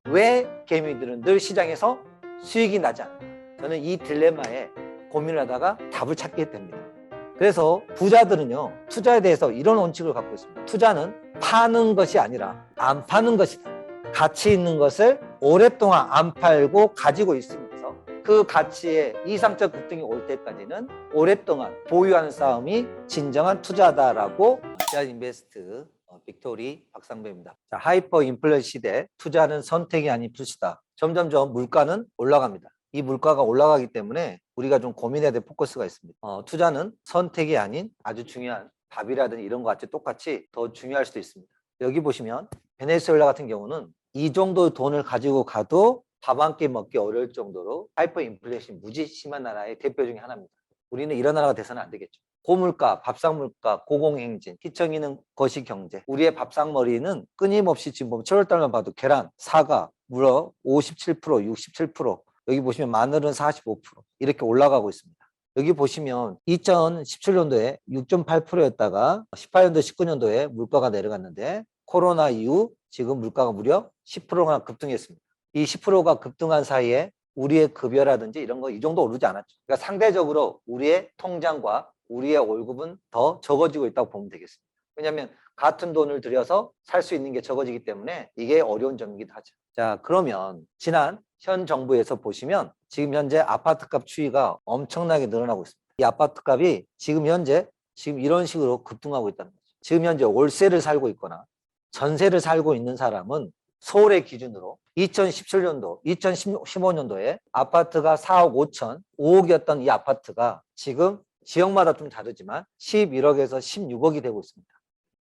왜 개미들은 늘 시장에서 수익이 나지 않을까? 저는 이 딜레마에 고민을 하다가 답을 찾게 됩니다. 그래서 부자들은요, 투자에 대해서 이런 원칙을 갖고 있습니다. 투자는 파는 것이 아니라 안 파는 것이다. 가치 있는 것을 오랫동안 안 팔고 가지고 있으면서 그 가치의 이상적 급등이 올 때까지는 오랫동안 보유하는 싸움이 진정한 투자다라고 인베스트 빅토리 박상배입니다. 자, 하이퍼 인플레 시대 투자는 선택이 아닌 필수다. 점점점 물가는 올라갑니다. 이 물가가 올라가기 때문에 우리가 좀 고민해야 될 포커스가 있습니다. 투자는 선택이 아닌 아주 중요한 밥이라든지 이런 것 같이 똑같이 더 중요할 수도 있습니다. 여기 보시면 베네수엘라 같은 경우는 이 정도 돈을 가지고 가도 밥 한 끼 먹기 어려울 정도로 하이퍼 인플레이션이 무지 심한 나라의 대표 중에 하나입니다. 우리는 이런 나라가 돼서는 안 되겠죠. 고물가, 밥상물가, 고공행진, 희청이는 것이 경제. 우리의 밥상머리는 끊임없이 지금 보면 7월달만 봐도 계란, 사과, 무려 57%, 67%, 여기 보시면 마늘은 45% 이렇게 올라가고 있습니다. 여기 보시면 2017년도에 6.8%였다가 18년도, 19년도에 물가가 내려갔는데 코로나 이후 지금 물가가 무려 10%가 급등했습니다. 이 10%가 급등한 사이에 우리의 급여라든지 이런 거 이 정도 오르지 않았죠. 그러니까 상대적으로 우리의 통장과 우리의 월급은 더 적어지고 있다고 보면 되겠습니다. 왜냐하면 같은 돈을 들여서 살 수 있는 게 적어지기 때문에 이게 어려운 점이기도 하죠. 자, 그러면 지난 현 정부에서 보시면 지금 현재 아파트값 추이가 엄청나게 늘어나고 있습니다. 이 아파트값이 지금 현재 이런 식으로 급등하고 있다는 거죠. 지금 현재 월세를 살고 있거나 전세를 살고 있는 사람은 서울의 기준으로 2017년도, 2015년도에 아파트가 4억 5천, 5억이었던 이 아파트가 지금 지역마다 좀 다르지만 11억에서 16억이 되고 있습니다.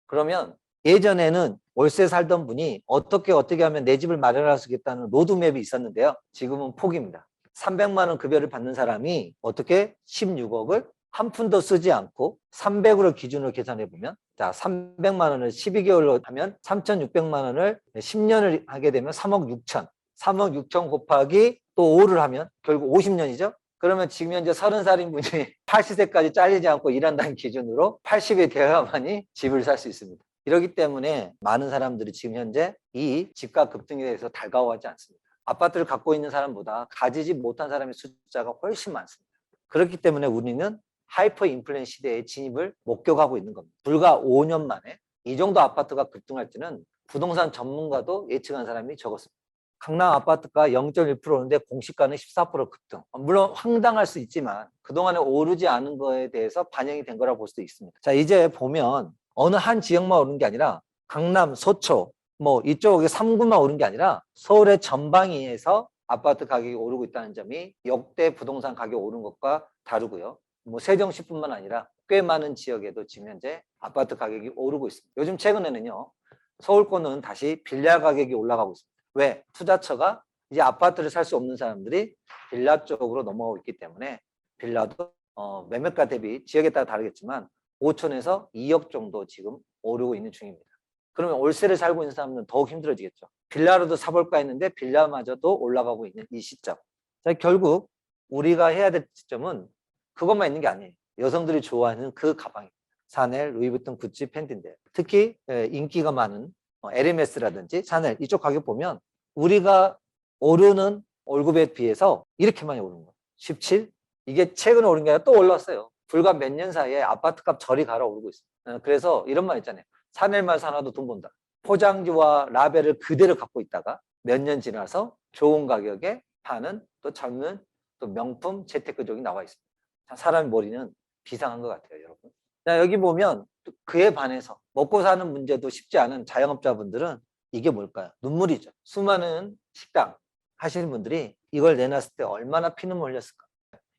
그러면 예전에는 월세 살던 분이 어떻게 하면 내 집을 마련할 수 있겠다는 로드맵이 있었는데요. 지금은 포기입니다. 300만 원 급여를 받는 사람이 어떻게 16억을 한 푼도 쓰지 않고 300으로 기준으로 계산해 보면, 자, 300만 원을 12개월로 하면 3,600만 원을 10년을 하게 되면 3억 6천. 3억 6천 곱하기 또 5를 하면 결국 50년이죠. 그러면 지금 현재 30살인 분이 80세까지 잘리지 않고 일한다는 기준으로 80이 되어야만이 집을 살 수 있습니다. 이렇기 때문에 많은 사람들이 지금 현재 이 집값 급등에 대해서 달가워하지 않습니다. 아파트를 갖고 있는 사람보다 가지지 못한 사람의 숫자가 훨씬 많습니다. 그렇기 때문에 우리는 하이퍼 인플레이션 시대에 진입을 목격하고 있는 겁니다. 불과 5년 만에 이 정도 아파트가 급등할 때는 부동산 전문가도 예측한 사람이 적었습니다. 강남 아파트가 0.1%인데 공시가는 14% 급등. 물론 황당할 수 있지만 그동안에 오르지 않은 거에 대해서 반영이 된 거라고 볼 수도 있습니다. 자, 이제 보면 어느 한 지역만 오른 게 아니라 강남, 서초, 뭐 이쪽에 3구만 오른 게 아니라 서울의 전방위에서 아파트 가격이 오르고 있다는 점이 역대 부동산 가격 오른 것과 다르고요. 뭐 세종시뿐만 아니라 꽤 많은 지역에도 지금 현재 아파트 가격이 오르고 있습니다. 요즘 최근에는요, 서울권은 다시 빌라 가격이 올라가고 있습니다. 왜? 투자처가 이제 아파트를 살 수 없는 사람들이 빌라 쪽으로 넘어가고 있기 때문에 빌라도 매매가 대비 지역에 따라 다르겠지만 5천에서 2억 정도 지금 오르고 있는 중입니다. 그러면 월세를 살고 있는 사람은 더욱 힘들어지겠죠. 빌라로도 사볼까 했는데 빌라마저도 올라가고 있는 이 시점. 자, 결국 우리가 해야 될 시점은 그것만 있는 게 아니에요. 여성들이 좋아하는 그 가방입니다. 샤넬, 루이비통, 구찌, 팬티인데요. 특히 인기가 많은 에르메스라든지 샤넬 이쪽 가격 보면 우리가 오르는 월급에 비해서 이렇게 많이 오른 거예요. 17? 이게 최근에 오른 게 아니라 또 올랐어요. 불과 몇 년 사이에 아파트값 저리 갈아 오르고 있어요. 그래서 이런 말 있잖아요. 샤넬만 사놔도 돈 번다. 포장지와 라벨을 그대로 갖고 있다가 몇 년 지나서 좋은 가격에 파는 또 젊은 또 명품 재테크족이 나와 있습니다. 사람의 머리는 비상한 것 같아요, 여러분. 자, 여기 보면 그에 반해서 먹고 사는 문제도 쉽지 않은 자영업자분들은 이게 뭘까요? 눈물이죠. 수많은 식당 하시는 분들이 이걸 내놨을 때 얼마나 피눈물 흘렸을까.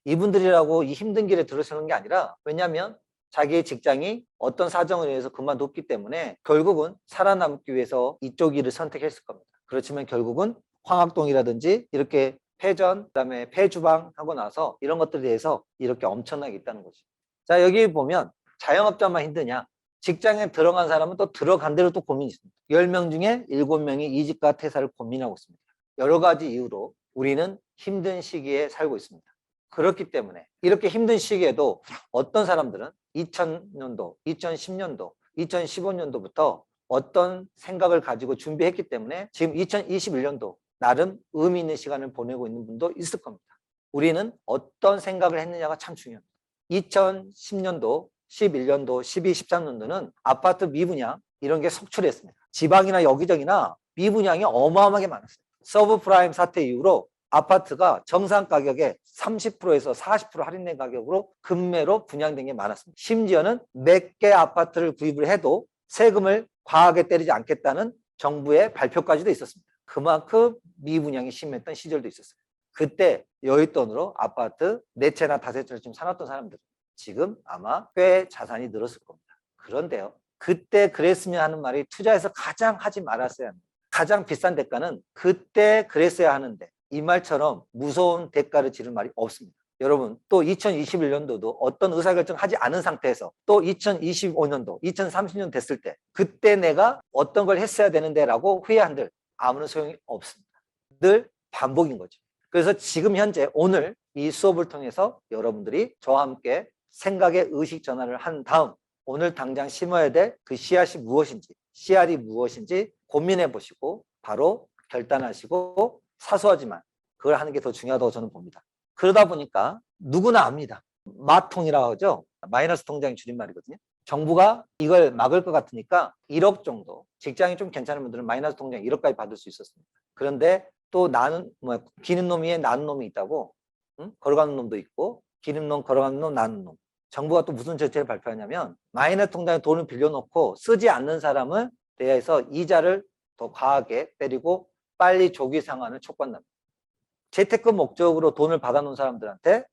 이분들이라고 이 힘든 길에 들어서는 게 아니라, 왜냐하면 자기의 직장이 어떤 사정을 위해서 그만뒀기 때문에 결국은 살아남기 위해서 이쪽 일을 선택했을 겁니다. 그렇지만 결국은 황학동이라든지 이렇게 폐전, 그다음에 폐주방 하고 나서 이런 것들에 대해서 이렇게 엄청나게 있다는 거죠. 자, 여기 보면 자영업자만 힘드냐? 직장에 들어간 사람은 또 들어간 대로 또 고민이 있습니다. 10명 중에 7명이 이직과 퇴사를 고민하고 있습니다. 여러 가지 이유로 우리는 힘든 시기에 살고 있습니다. 그렇기 때문에 이렇게 힘든 시기에도 어떤 사람들은 2000년도, 2010년도, 2015년도부터 어떤 생각을 가지고 준비했기 때문에 지금 2021년도 나름 의미 있는 시간을 보내고 있는 분도 있을 겁니다. 우리는 어떤 생각을 했느냐가 참 중요합니다. 2010년도, 11년도, 12, 13년도는 아파트 미분양 이런 게 속출했습니다. 지방이나 여기저기나 미분양이 어마어마하게 많았어요. 서브프라임 사태 이후로 아파트가 정상 가격의 30%에서 40% 할인된 가격으로 급매로 분양된 게 많았습니다. 심지어는 몇 개 아파트를 구입을 해도 세금을 과하게 때리지 않겠다는 정부의 발표까지도 있었습니다. 그만큼 미분양이 심했던 시절도 있었어요. 그때 여윳돈으로 아파트 4채나 5채를 좀 사놨던 사람들 지금 아마 꽤 자산이 늘었을 겁니다. 그런데요, 그때 그랬으면 하는 말이 투자에서 가장 하지 말았어야 합니다. 가장 비싼 대가는 그때 그랬어야 하는데 이 말처럼 무서운 대가를 지를 말이 없습니다. 여러분, 또 2021년도도 어떤 의사결정을 하지 않은 상태에서 또 2025년도, 2030년 됐을 때 그때 내가 어떤 걸 했어야 되는데 라고 후회한들 아무런 소용이 없습니다. 늘 반복인 거죠. 그래서 지금 현재 오늘 이 수업을 통해서 여러분들이 저와 함께 생각의 의식 전환을 한 다음 오늘 당장 심어야 될 그 씨앗이 무엇인지, 씨알이 무엇인지 고민해 보시고 바로 결단하시고 사소하지만 그걸 하는 게 더 중요하다고 저는 봅니다. 그러다 보니까 누구나 압니다. 마통이라고 하죠. 마이너스 통장의 줄임말이거든요. 정부가 이걸 막을 것 같으니까 1억 정도, 직장이 좀 괜찮은 분들은 마이너스 통장 1억까지 받을 수 있었습니다. 그런데 또 나는 기는 놈 위에 나는 놈이 있다고, 걸어가는 놈도 있고 기는 놈, 걸어가는 놈, 나는 놈. 정부가 또 무슨 정책을 발표하냐면 마이너스 통장에 돈을 빌려놓고 쓰지 않는 사람을 대해서 이자를 더 과하게 때리고 빨리 조기 상환을 촉구한답니다. 재테크 목적으로 돈을 받아놓은 사람들한테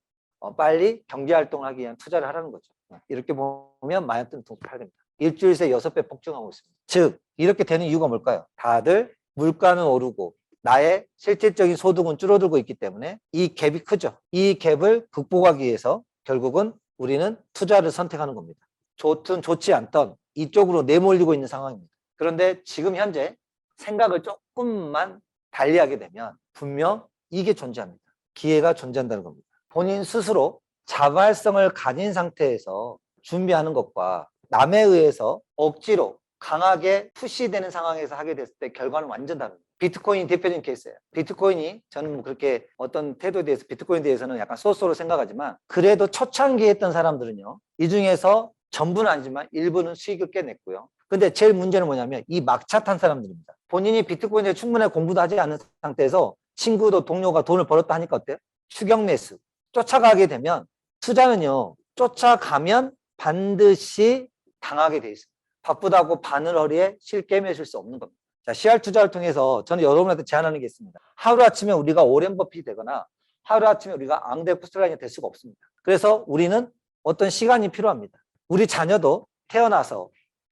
빨리 경제활동을 하기 위한 투자를 하라는 거죠. 이렇게 보면 마이너스 통장 팔립니다. 일주일 새 6배 폭증하고 있습니다. 즉 이렇게 되는 이유가 뭘까요? 다들 물가는 오르고 나의 실질적인 소득은 줄어들고 있기 때문에 이 갭이 크죠. 이 갭을 극복하기 위해서 결국은 우리는 투자를 선택하는 겁니다. 좋든 좋지 않든 이쪽으로 내몰리고 있는 상황입니다. 그런데 지금 현재 생각을 조금만 달리하게 되면 분명 이게 존재합니다. 기회가 존재한다는 겁니다. 본인 스스로 자발성을 가진 상태에서 준비하는 것과 남에 의해서 억지로 강하게 푸시되는 상황에서 하게 됐을 때 결과는 완전 다릅니다. 비트코인이 대표적인 케이스예요. 비트코인이 저는 그렇게 어떤 태도에 대해서 비트코인에 대해서는 약간 쏘쏘로 생각하지만 그래도 초창기에 했던 사람들은요. 이 중에서 전부는 아니지만 일부는 수익을 꽤 냈고요. 근데 제일 문제는 뭐냐면 이 막차 탄 사람들입니다. 본인이 비트코인에 충분히 공부도 하지 않은 상태에서 친구도 동료가 돈을 벌었다 하니까 어때요? 추격 매수. 쫓아가게 되면 투자는요. 쫓아가면 반드시 당하게 돼 있습니다. 바쁘다고 바늘 허리에 실 깨매실 수 없는 겁니다. 자, CR 투자를 통해서 저는 여러분한테 제안하는 게 있습니다. 하루아침에 우리가 오렌 버핏이 되거나 하루아침에 우리가 앙대 푸스라인이 될 수가 없습니다. 그래서 우리는 어떤 시간이 필요합니다. 우리 자녀도 태어나서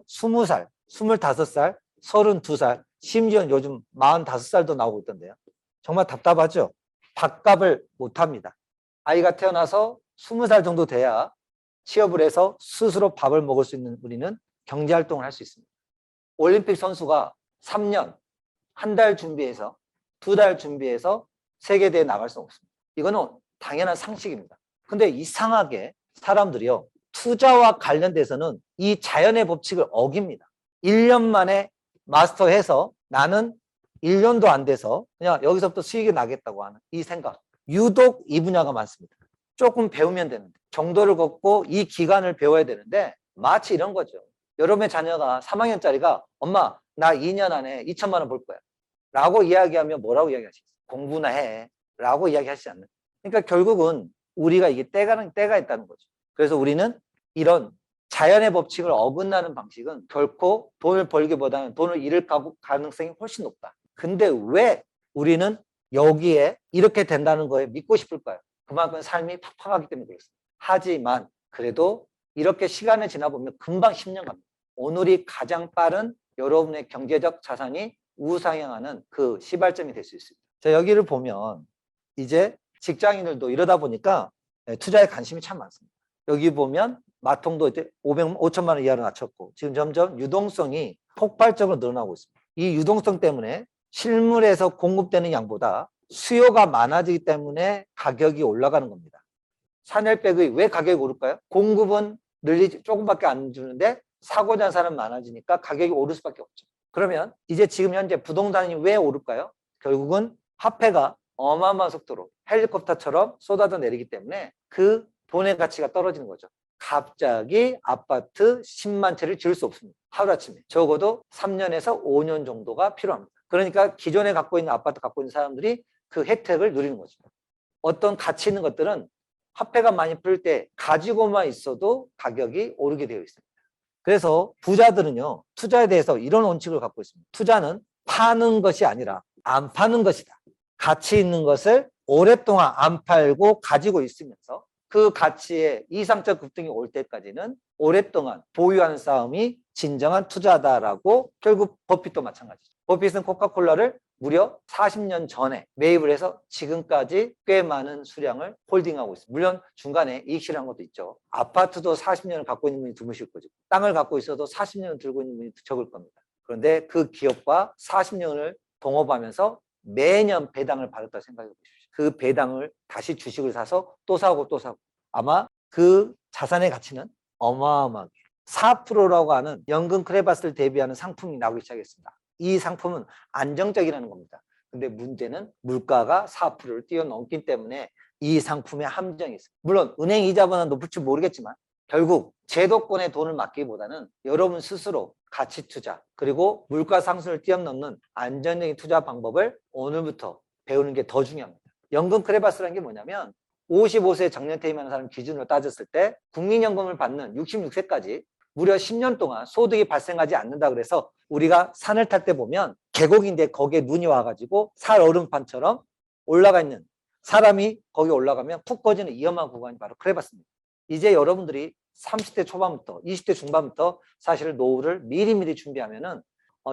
20살, 25살, 32살, 심지어 요즘 45살도 나오고 있던데요. 정말 답답하죠? 밥값을 못합니다. 아이가 태어나서 20살 정도 돼야 취업을 해서 스스로 밥을 먹을 수 있는 우리는 경제활동을 할 수 있습니다. 올림픽 선수가 3년, 한 달 준비해서 2달 준비해서 세계대회에 나갈 수 없습니다. 이거는 당연한 상식입니다. 근데 이상하게 사람들이요. 투자와 관련돼서는 이 자연의 법칙을 어깁니다. 1년 만에 마스터해서 나는 1년도 안 돼서 그냥 여기서부터 수익이 나겠다고 하는 이 생각. 유독 이 분야가 많습니다. 조금 배우면 되는데 정도를 걷고 이 기간을 배워야 되는데 마치 이런 거죠. 여러분의 자녀가 3학년짜리가 엄마 나 2년 안에 2천만 원 벌 거야 라고 이야기하면 뭐라고 이야기하시겠어요? 공부나 해 라고 이야기하시지 않는. 그러니까 결국은 우리가 이게 때가 있다는 거죠. 그래서 우리는 이런 자연의 법칙을 어긋나는 방식은 결코 돈을 벌기보다는 돈을 잃을 가능성이 훨씬 높다. 근데 왜 우리는 여기에 이렇게 된다는 거에 믿고 싶을까요? 그만큼 삶이 팍팍하기 때문에 그렇습니다. 하지만 그래도 이렇게 시간을 지나보면 금방 10년 갑니다. 오늘이 가장 빠른 여러분의 경제적 자산이 우상향하는 그 시발점이 될 수 있습니다. 자, 여기를 보면 이제 직장인들도 이러다 보니까 투자에 관심이 참 많습니다. 여기 보면 마통도 이제 5천만 원 이하로 낮췄고 지금 점점 유동성이 폭발적으로 늘어나고 있습니다. 이 유동성 때문에 실물에서 공급되는 양보다 수요가 많아지기 때문에 가격이 올라가는 겁니다. 샤넬백의 왜 가격이 오를까요? 공급은 늘리지 조금밖에 안 주는데 사고자 하는 사람 많아지니까 가격이 오를 수밖에 없죠. 그러면 이제 지금 현재 부동산이 왜 오를까요? 결국은 화폐가 어마어마한 속도로 헬리콥터처럼 쏟아져 내리기 때문에 그 돈의 가치가 떨어지는 거죠. 갑자기 아파트 10만 채를 지을 수 없습니다. 하루아침에. 적어도 3년에서 5년 정도가 필요합니다. 그러니까 기존에 갖고 있는 아파트 갖고 있는 사람들이 그 혜택을 누리는 거죠. 어떤 가치 있는 것들은 화폐가 많이 풀릴 때 가지고만 있어도 가격이 오르게 되어 있습니다. 그래서 부자들은요, 투자에 대해서 이런 원칙을 갖고 있습니다. 투자는 파는 것이 아니라 안 파는 것이다. 가치 있는 것을 오랫동안 안 팔고 가지고 있으면서 그 가치의 이상적 급등이 올 때까지는 오랫동안 보유하는 싸움이 진정한 투자다라고 결국 버핏도 마찬가지죠. 버핏은 코카콜라를 무려 40년 전에 매입을 해서 지금까지 꽤 많은 수량을 홀딩하고 있습니다. 물론 중간에 이익 실현한 것도 있죠. 아파트도 40년을 갖고 있는 분이 드무실 거죠. 땅을 갖고 있어도 40년을 들고 있는 분이 적을 겁니다. 그런데 그 기업과 40년을 동업하면서 매년 배당을 받았다고 생각해 보십시오. 그 배당을 다시 주식을 사서 또 사고 또 사고, 아마 그 자산의 가치는 어마어마하게 4%라고 하는 연금 크레바스를 대비하는 상품이 나오기 시작했습니다. 이 상품은 안정적이라는 겁니다. 근데 문제는 물가가 4%를 뛰어넘기 때문에 이 상품의 함정이 있습니다. 물론 은행 이자보다 높을지 모르겠지만 결국 제도권에 돈을 맡기보다는 여러분 스스로 가치 투자 그리고 물가 상승을 뛰어넘는 안정적인 투자 방법을 오늘부터 배우는 게 더 중요합니다. 연금 크레바스라는 게 뭐냐면 55세 정년 퇴임하는 사람 기준으로 따졌을 때 국민연금을 받는 66세까지 무려 10년 동안 소득이 발생하지 않는다 그래서 우리가 산을 탈 때 보면 계곡인데 거기에 눈이 와가지고 살 얼음판처럼 올라가 있는 사람이 거기 올라가면 푹 꺼지는 위험한 구간이 바로 크레바스입니다. 이제 여러분들이 30대 초반부터 20대 중반부터 사실 노후를 미리미리 준비하면은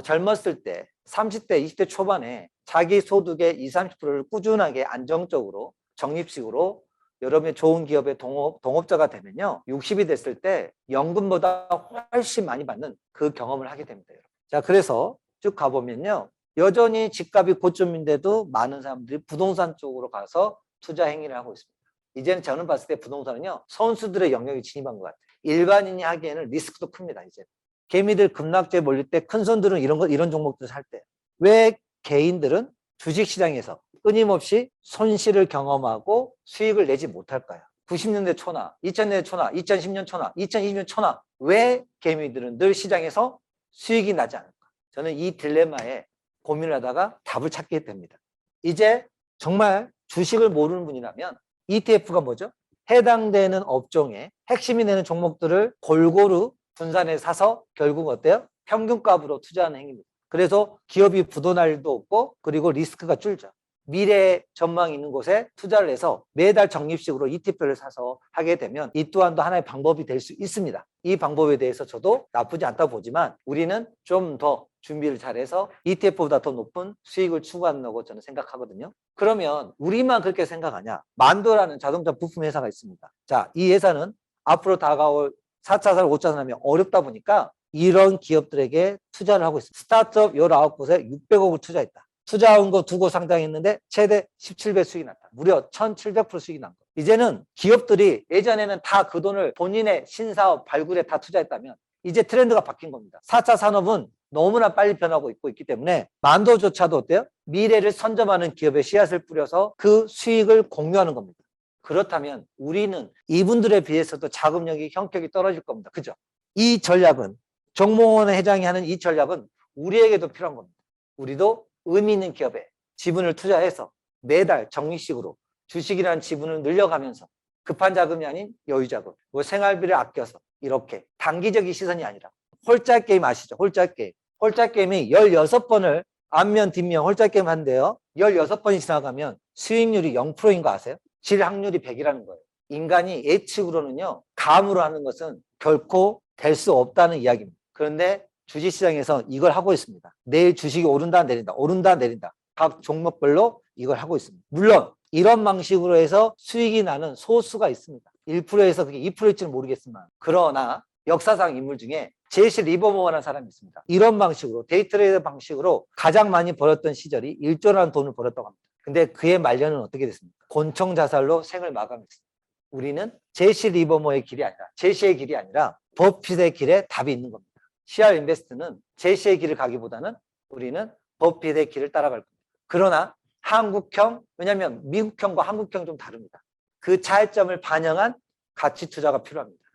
젊었을 때 30대 20대 초반에 자기 소득의 20, 30%를 꾸준하게 안정적으로 적립식으로 여러분이 좋은 기업의 동업자가 되면요 60이 됐을 때 연금보다 훨씬 많이 받는 그 경험을 하게 됩니다. 여러분. 자, 그래서 쭉 가보면요 여전히 집값이 고점인데도 많은 사람들이 부동산 쪽으로 가서 투자 행위를 하고 있습니다. 이제는 저는 봤을 때 부동산은요 선수들의 영역에 진입한 것 같아요. 일반인이 하기에는 리스크도 큽니다. 이제 개미들 급락주에 몰릴 때 큰 손들은 이런 종목들 살 때 왜 개인들은 주식시장에서 끊임없이 손실을 경험하고 수익을 내지 못할까요? 90년대 초나 2000년대 초나 2010년 초나 2020년 초나 왜 개미들은 늘 시장에서 수익이 나지 않을까? 저는 이 딜레마에 고민을 하다가 답을 찾게 됩니다. 이제 정말 주식을 모르는 분이라면 ETF가 뭐죠? 해당되는 업종에 핵심이 되는 종목들을 골고루 분산해서 사서 결국 어때요? 평균값으로 투자하는 행위입니다. 그래서 기업이 부도날 일도 없고 그리고 리스크가 줄죠. 미래 전망이 있는 곳에 투자를 해서 매달 적립식으로 ETF를 사서 하게 되면 이 또한도 하나의 방법이 될 수 있습니다. 이 방법에 대해서 저도 나쁘지 않다고 보지만 우리는 좀 더 준비를 잘해서 ETF보다 더 높은 수익을 추구한다고 저는 생각하거든요. 그러면 우리만 그렇게 생각하냐? 만도라는 자동차 부품 회사가 있습니다. 자, 이 회사는 앞으로 다가올 4차 산업, 5차 산업이 어렵다 보니까 이런 기업들에게 투자를 하고 있습니다. 스타트업 19곳에 600억을 투자했다. 투자한 거 두고 상장했는데 최대 17배 수익이 났다. 무려 1700% 수익이 난 거. 이제는 기업들이 예전에는 다 그 돈을 본인의 신사업 발굴에 다 투자했다면 이제 트렌드가 바뀐 겁니다. 4차 산업은 너무나 빨리 변하고 있기 때문에 만도조차도 어때요? 미래를 선점하는 기업의 씨앗을 뿌려서 그 수익을 공유하는 겁니다. 그렇다면 우리는 이분들에 비해서도 자금력이 형격이 떨어질 겁니다. 그죠? 이 전략은 정몽원 회장이 하는 이 전략은 우리에게도 필요한 겁니다. 우리도 의미 있는 기업에 지분을 투자해서 매달 적립식으로 주식이라는 지분을 늘려가면서 급한 자금이 아닌 여유자금, 뭐 생활비를 아껴서 이렇게 단기적인 시선이 아니라 홀짝 게임 아시죠? 홀짝 게임. 홀짝 게임이 16번을 앞면 뒷면 홀짝 게임 한대요. 16번이 지나가면 수익률이 0%인 거 아세요? 질 확률이 100이라는 거예요. 인간이 예측으로는요. 감으로 하는 것은 결코 될 수 없다는 이야기입니다. 그런데 주식시장에서 이걸 하고 있습니다. 내일 주식이 오른다 내린다 오른다 내린다 각 종목별로 이걸 하고 있습니다. 물론 이런 방식으로 해서 수익이 나는 소수가 있습니다. 1%에서 그게 2%일지는 모르겠지만 그러나 역사상 인물 중에 제시 리버모어라는 사람이 있습니다. 이런 방식으로 데이트레이더 방식으로 가장 많이 벌었던 시절이 1조라는 돈을 벌었다고 합니다. 근데 그의 말년은 어떻게 됐습니까? 곤충 자살로 생을 마감했습니다. 우리는 제시 리버모어의 길이 아니라 제시의 길이 아니라 버핏의 길에 답이 있는 겁니다. CR 인베스트는 제시의 길을 가기보다는 우리는 버핏의 길을 따라갈 겁니다. 그러나 한국형, 왜냐하면 미국형과 한국형 좀 다릅니다. 그 차이점을 반영한 가치 투자가 필요합니다.